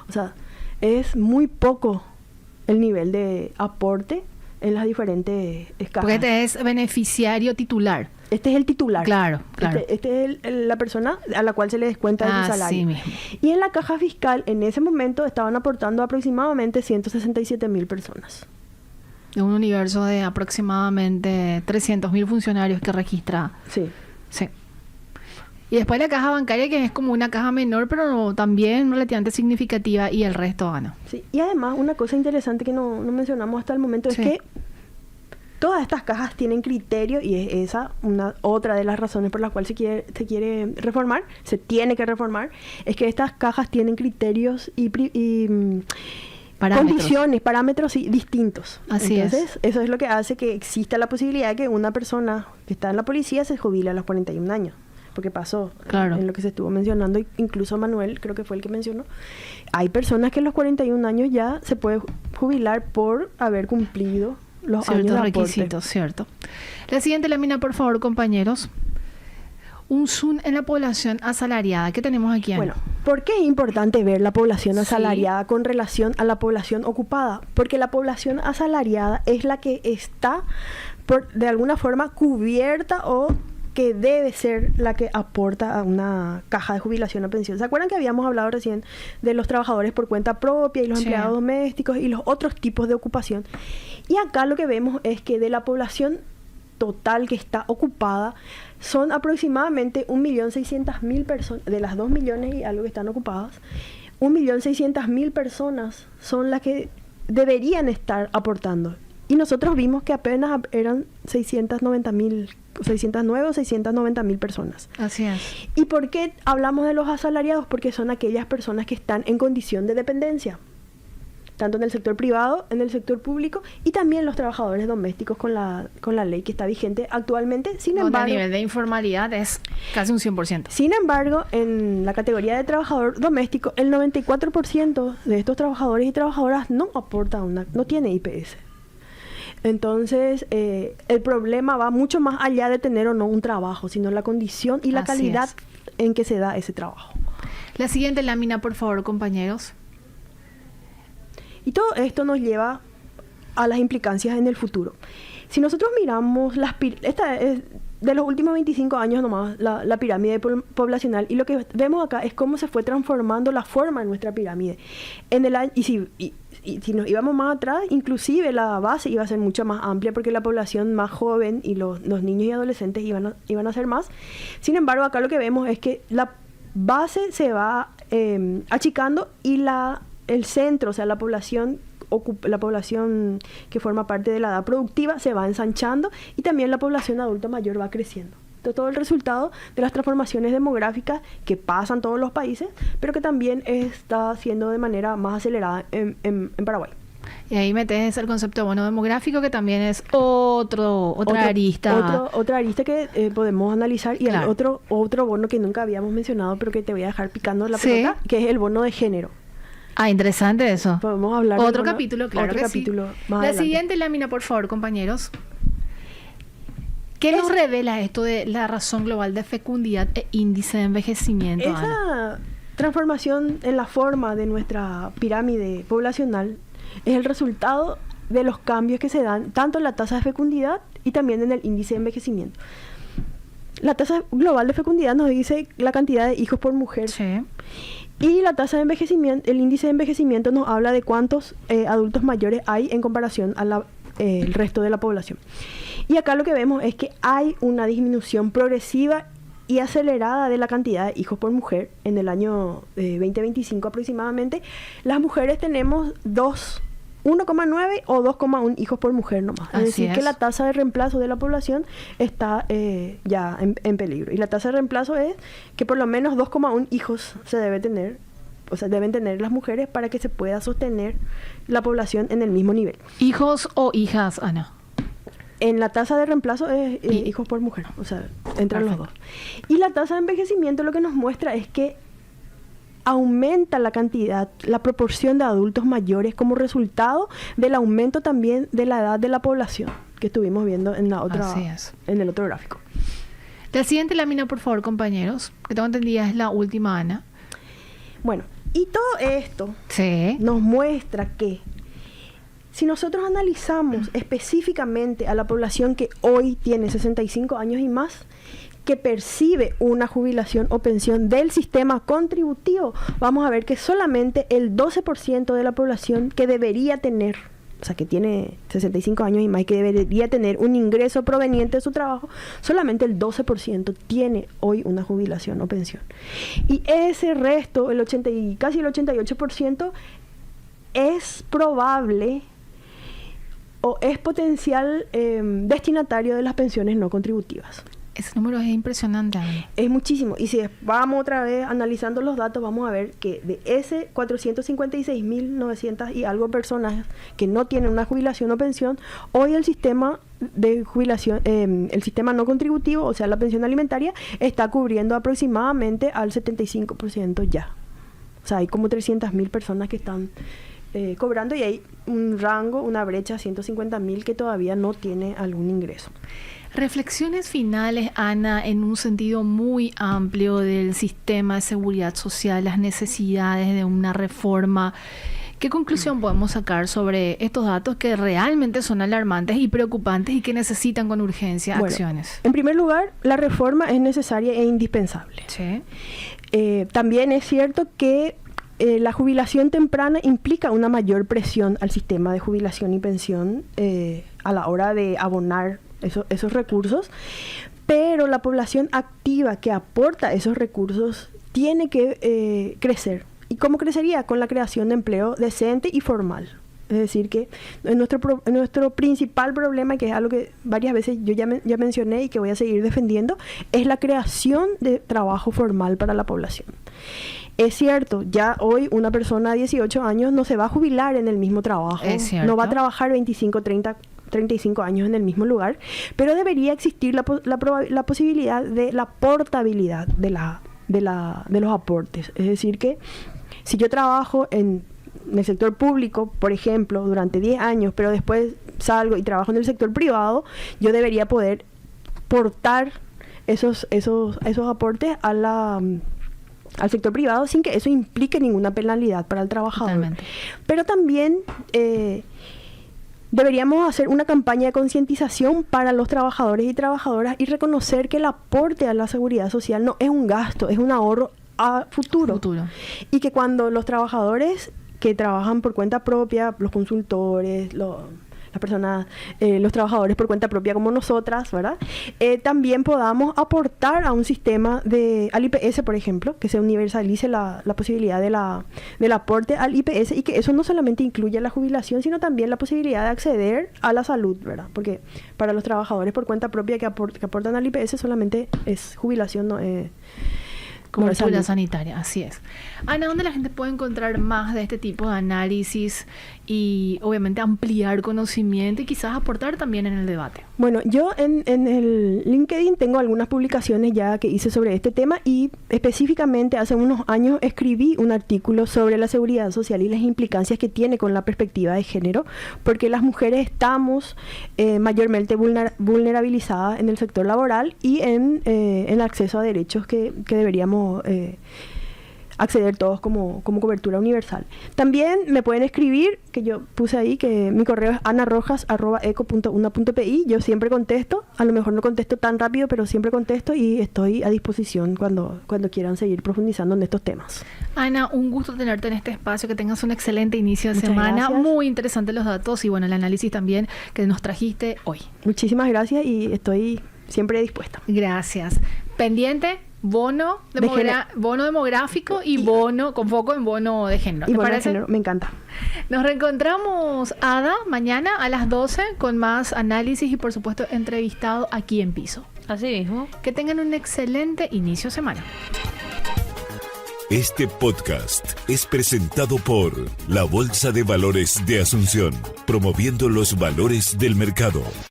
O sea, es muy poco el nivel de aporte en las diferentes escalas. Porque este es beneficiario titular. Este es el titular. Claro. Este es la persona a la cual se le descuenta de su salario. Sí mismo. Y en la caja fiscal, en ese momento, estaban aportando aproximadamente 167.000 personas. De un universo de aproximadamente 300.000 funcionarios que registra. Sí. Y después la caja bancaria, que es como una caja menor, pero también relativamente significativa, y el resto, Ana. Sí, y además una cosa interesante que no mencionamos hasta el momento es que todas estas cajas tienen criterio, y es esa otra de las razones por las cuales se quiere reformar, se tiene que reformar, es que estas cajas tienen criterios y parámetros distintos. Entonces, eso es lo que hace que exista la posibilidad de que una persona que está en la policía se jubile a los 41 años. Porque pasó en lo que se estuvo mencionando, incluso Manuel creo que fue el que mencionó, hay personas que a los 41 años ya se puede jubilar por haber cumplido los años de aporte. Requisitos, cierto. La siguiente lámina, por favor, compañeros. Un zoom en la población asalariada. ¿Qué tenemos aquí, Ana? Bueno, ¿por qué es importante ver la población asalariada con relación a la población ocupada? Porque la población asalariada es la que está, de alguna forma, cubierta o que debe ser la que aporta a una caja de jubilación o pensión. ¿Se acuerdan que habíamos hablado recién de los trabajadores por cuenta propia y los empleados domésticos y los otros tipos de ocupación? Y acá lo que vemos es que de la población total que está ocupada son aproximadamente 1.600.000 personas, de las 2 millones y algo que están ocupadas, 1.600.000 personas son las que deberían estar aportando. Y nosotros vimos que apenas eran 609 o 690.000 personas. Así es. ¿Y por qué hablamos de los asalariados? Porque son aquellas personas que están en condición de dependencia, tanto en el sector privado, en el sector público, y también los trabajadores domésticos con la ley que está vigente actualmente. Sin embargo, a nivel de informalidad es casi un 100%. Sin embargo, en la categoría de trabajador doméstico, el 94% de estos trabajadores y trabajadoras no aporta no tiene IPS. Entonces, el problema va mucho más allá de tener o no un trabajo, sino la condición y la calidad en que se da ese trabajo. La siguiente lámina, por favor, compañeros. Y todo esto nos lleva a las implicancias en el futuro. Si nosotros miramos, esta es de los últimos 25 años nomás, la pirámide poblacional, y lo que vemos acá es cómo se fue transformando la forma de nuestra pirámide. Y si nos íbamos más atrás, inclusive la base iba a ser mucho más amplia porque la población más joven y los niños y adolescentes iban a ser más. Sin embargo, acá lo que vemos es que la base se va achicando y el centro, o sea, la población que forma parte de la edad productiva se va ensanchando, y también la población adulta mayor va creciendo. Todo el resultado de las transformaciones demográficas que pasan en todos los países, pero que también está haciendo de manera más acelerada en Paraguay. Y ahí metes el concepto de bono demográfico, que también es otra arista. Otra arista que podemos analizar, y el otro bono que nunca habíamos mencionado, pero que te voy a dejar picando la pelota, que es el bono de género. Ah, interesante eso. Podemos hablar otro capítulo, claro. Otro capítulo más La adelante. Siguiente lámina, por favor, compañeros. ¿Qué nos revela esto de la razón global de fecundidad e índice de envejecimiento, Ana? Esa transformación en la forma de nuestra pirámide poblacional es el resultado de los cambios que se dan tanto en la tasa de fecundidad y también en el índice de envejecimiento. La tasa global de fecundidad nos dice la cantidad de hijos por mujer. Sí. Y la tasa de envejecimiento, el índice de envejecimiento nos habla de cuántos adultos mayores hay en comparación a el resto de la población. Y acá lo que vemos es que hay una disminución progresiva y acelerada de la cantidad de hijos por mujer. En el año 2025 aproximadamente, las mujeres tenemos 1,9 o 2,1 hijos por mujer nomás. Es decir, que la tasa de reemplazo de la población está ya en peligro. Y la tasa de reemplazo es que por lo menos 2,1 hijos se debe tener, o sea, deben tener las mujeres para que se pueda sostener la población en el mismo nivel. ¿Hijos o hijas, Ana? En la tasa de reemplazo es hijos por mujer, o sea, entre los dos. Y la tasa de envejecimiento lo que nos muestra es que aumenta la proporción de adultos mayores como resultado del aumento también de la edad de la población que estuvimos viendo en el otro gráfico. La siguiente lámina, por favor, compañeros, que tengo entendida es la última, Ana. Bueno, y todo esto nos muestra que si nosotros analizamos específicamente a la población que hoy tiene 65 años y más, que percibe una jubilación o pensión del sistema contributivo, vamos a ver que solamente el 12% de la población que debería tener o sea, que tiene 65 años y más, que debería tener un ingreso proveniente de su trabajo, solamente el 12% tiene hoy una jubilación o pensión. Y ese resto, casi el 88%, es probable o es potencial destinatario de las pensiones no contributivas. Ese número es impresionante. Es muchísimo. Y si vamos otra vez analizando los datos, vamos a ver que de ese 456.900 y algo personas que no tienen una jubilación o pensión, hoy el sistema de jubilación, el sistema no contributivo, o sea, la pensión alimentaria, está cubriendo aproximadamente al 75% ya. O sea, hay como 300.000 personas que están cobrando, y hay un rango, una brecha, 150.000 que todavía no tiene algún ingreso. Reflexiones finales, Ana, en un sentido muy amplio del sistema de seguridad social, las necesidades de una reforma. ¿Qué conclusión podemos sacar sobre estos datos que realmente son alarmantes y preocupantes y que necesitan con urgencia acciones? En primer lugar, la reforma es necesaria e indispensable. Sí. También es cierto que la jubilación temprana implica una mayor presión al sistema de jubilación y pensión a la hora de abonar esos recursos, pero la población activa que aporta esos recursos tiene que crecer. ¿Y cómo crecería? Con la creación de empleo decente y formal. Es decir, que nuestro principal problema, que es algo que varias veces yo ya mencioné y que voy a seguir defendiendo, es la creación de trabajo formal para la población. Es cierto, ya hoy una persona de 18 años no se va a jubilar en el mismo trabajo, no va a trabajar 25, 30, 35 años en el mismo lugar, pero debería existir la posibilidad de la portabilidad de los aportes. Es decir, que si yo trabajo en el sector público, por ejemplo, durante 10 años, pero después salgo y trabajo en el sector privado, yo debería poder portar esos aportes al sector privado sin que eso implique ninguna penalidad para el trabajador. Totalmente. Pero también deberíamos hacer una campaña de concientización para los trabajadores y trabajadoras y reconocer que el aporte a la seguridad social no es un gasto, es un ahorro a futuro. Y que cuando los trabajadores que trabajan por cuenta propia, los consultores, las personas, los trabajadores por cuenta propia como nosotras, ¿verdad? También podamos aportar a un sistema al IPS, por ejemplo, que se universalice la posibilidad del aporte al IPS, y que eso no solamente incluya la jubilación, sino también la posibilidad de acceder a la salud, ¿verdad? Porque para los trabajadores por cuenta propia que aportan al IPS solamente es jubilación, no es cobertura sanitaria, así es. Ana, ¿dónde la gente puede encontrar más de este tipo de análisis y obviamente ampliar conocimiento y quizás aportar también en el debate? Bueno, yo en el LinkedIn tengo algunas publicaciones ya que hice sobre este tema, y específicamente hace unos años escribí un artículo sobre la seguridad social y las implicancias que tiene con la perspectiva de género, porque las mujeres estamos mayormente vulnerabilizadas en el sector laboral y en el acceso a derechos que deberíamos acceder todos como cobertura universal. También me pueden escribir, que yo puse ahí, que mi correo es anarrojas@eco.una.pi. Yo siempre contesto, a lo mejor no contesto tan rápido, pero siempre contesto y estoy a disposición cuando quieran seguir profundizando en estos temas. Ana, un gusto tenerte en este espacio, que tengas un excelente inicio de Muchas semana. gracias. Muy interesantes los datos y bueno, el análisis también que nos trajiste hoy. Muchísimas gracias y estoy siempre dispuesta. Gracias. Pendiente. Bono demográfico y bono con foco en bono de género. Y ¿Te bono de parece? género, me encanta. Nos reencontramos, Ada, mañana a las 12 con más análisis y por supuesto entrevistado aquí en Piso. Así mismo. Que tengan un excelente inicio de semana. Este podcast es presentado por la Bolsa de Valores de Asunción, promoviendo los valores del mercado.